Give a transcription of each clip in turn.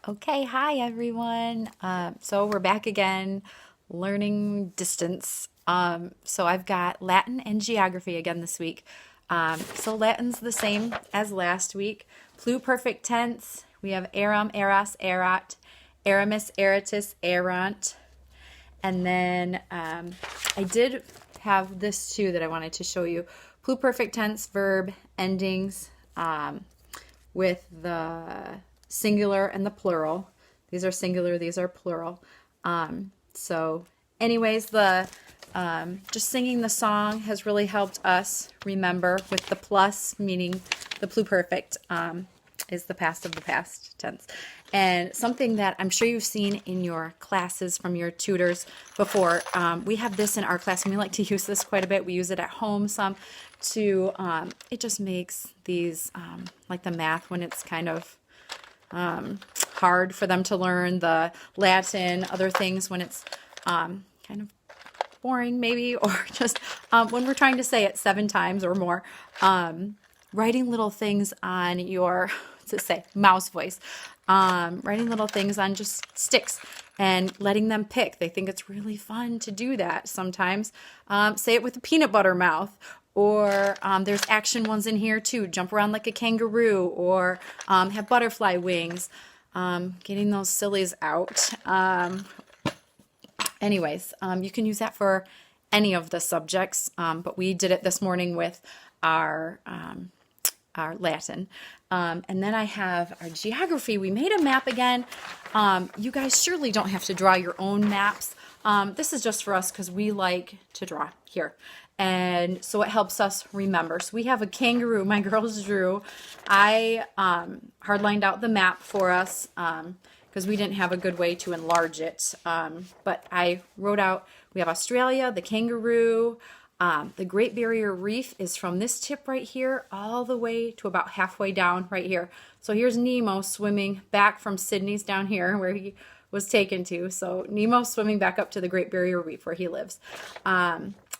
Okay, hi everyone. So we're back again, learning distance. So I've got Latin and geography again this week. So Latin's the same as last week. Pluperfect tense. We have eram, eras, erat, eramis, eratus, erant, and then I did have this too that I wanted to show you. Pluperfect tense verb endings with the singular and the plural. These are singular, these are plural. So anyways, the just singing the song has really helped us remember, with the plus meaning the pluperfect is the past of the past tense. And something that I'm sure you've seen in your classes from your tutors before, we have this in our class and we like to use this quite a bit. We use it at home some to, it just makes these, like the math when it's kind of hard for them to learn, the Latin, other things when it's kind of boring maybe, or just when we're trying to say it 7 times or more, writing little things on your, what's it say, mouse voice, writing little things on just sticks and letting them pick. They think it's really fun to do that sometimes. Say it with a peanut butter mouth. Or there's action ones in here too. Jump around like a kangaroo, or have butterfly wings. Getting those sillies out. Anyways, you can use that for any of the subjects, but we did it this morning with our Latin. And then I have our geography. We made a map again. You guys surely don't have to draw your own maps. This is just for us because we like to draw here. And so it helps us remember. So we have a kangaroo my girls drew. I hardlined out the map for us because we didn't have a good way to enlarge it. But I wrote out, we have Australia, the kangaroo, the Great Barrier Reef is from this tip right here all the way to about halfway down right here. So here's Nemo swimming back from Sydney's down here where he was taken to. So Nemo swimming back up to the Great Barrier Reef where he lives.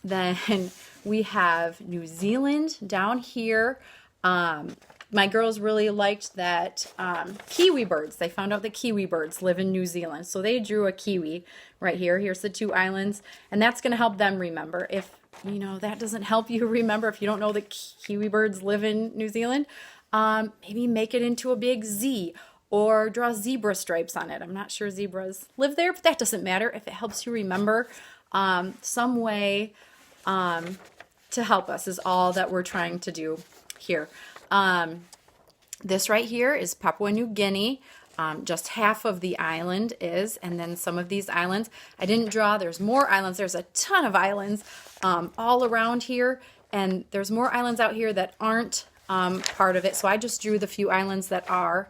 Then we have New Zealand down here. My girls really liked that kiwi birds. They found out that kiwi birds live in New Zealand. So they drew a kiwi right here. Here's the 2 islands. And that's going to help them remember. If, you know, that doesn't help you remember, if you don't know that kiwi birds live in New Zealand, maybe make it into a big Z or draw zebra stripes on it. I'm not sure zebras live there, but that doesn't matter. If it helps you remember some way to help us is all that we're trying to do here. This right here is Papua New Guinea. Just half of the island is, and then some of these islands I didn't draw. There's more islands. There's a ton of islands all around here, and there's more islands out here that aren't part of it. So I just drew the few islands that are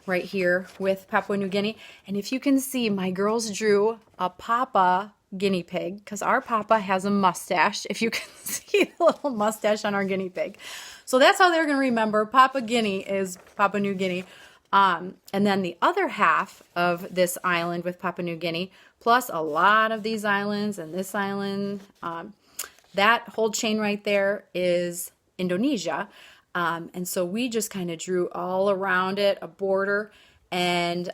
right here with Papua New Guinea. And if you can see, my girls drew a papa guinea pig because our papa has a mustache. If you can see the little mustache on our guinea pig. So that's how they're going to remember. Papua Guinea is Papua New Guinea. And then the other half of this island with Papua New Guinea, plus a lot of these islands and this island, that whole chain right there is Indonesia. And so we just kind of drew all around it a border, and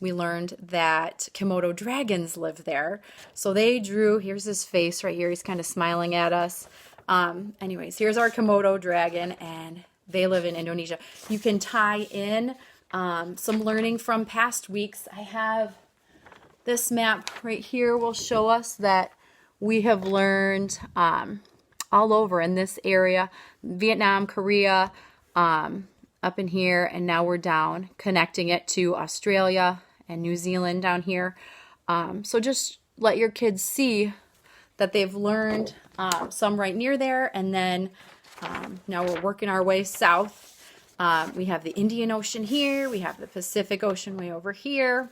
we learned that Komodo dragons live there. So they drew, here's his face right here. He's kind of smiling at us. Anyways, here's our Komodo dragon, and they live in Indonesia. You can tie in some learning from past weeks. I have this map right here will show us that we have learned all over in this area, Vietnam, Korea, up in here, and now we're down, connecting it to Australia and New Zealand down here. So just let your kids see that they've learned some right near there, and then now we're working our way south. We have the Indian Ocean here, we have the Pacific Ocean way over here.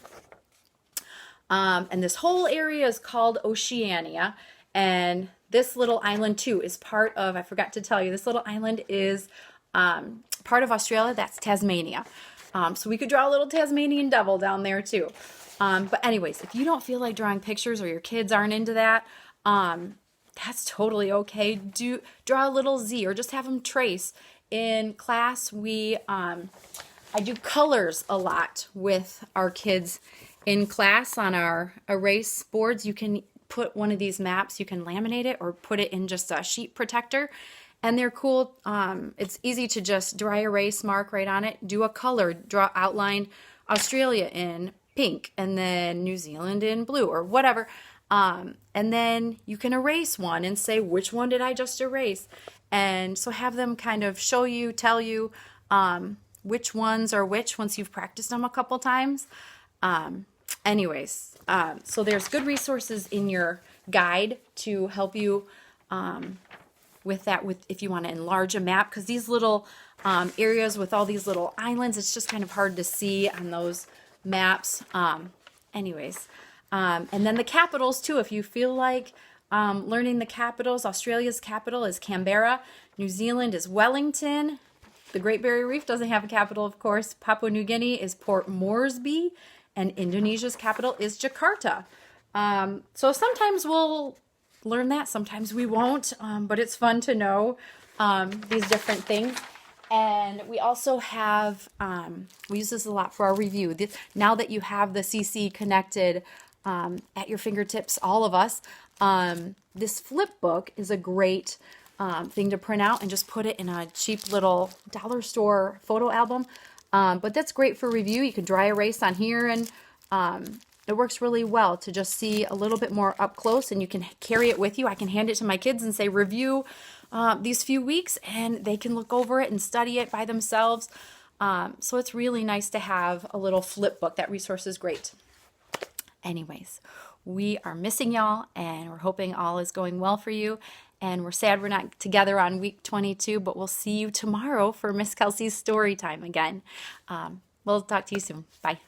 And this whole area is called Oceania, and this little island too is part of, I forgot to tell you, this little island is part of Australia. That's Tasmania. So we could draw a little Tasmanian devil down there too. But anyways, if you don't feel like drawing pictures or your kids aren't into that, that's totally okay. Draw a little Z or just have them trace. In class, we I do colors a lot with our kids in class on our erase boards. You can put one of these maps, you can laminate it or put it in just a sheet protector, and they're cool. It's easy to just dry erase, mark right on it, do a color, draw outline Australia in pink and then New Zealand in blue or whatever. And then you can erase one and say, which one did I just erase? And so have them kind of show you, tell you which ones are which once you've practiced them a couple times. So there's good resources in your guide to help you with that, with if you want to enlarge a map, because these little areas with all these little islands, it's just kind of hard to see on those maps. And then the capitals too, if you feel like learning the capitals. Australia's capital is Canberra. New Zealand is Wellington. The Great Barrier Reef doesn't have a capital, of course. Papua New Guinea is Port Moresby, and Indonesia's capital is Jakarta. So sometimes we'll learn that, sometimes we won't, but it's fun to know these different things. And we also have, we use this a lot for our review. Now that you have the CC connected at your fingertips, all of us, this flip book is a great thing to print out and just put it in a cheap little dollar store photo album. But that's great for review. You can dry erase on here, and it works really well to just see a little bit more up close, and you can carry it with you. I can hand it to my kids and say, review these few weeks, and they can look over it and study it by themselves. So it's really nice to have a little flip book. That resource is great. Anyways, we are missing y'all, and we're hoping all is going well for you. And we're sad we're not together on week 22, but we'll see you tomorrow for Miss Kelsey's story time again. We'll talk to you soon. Bye.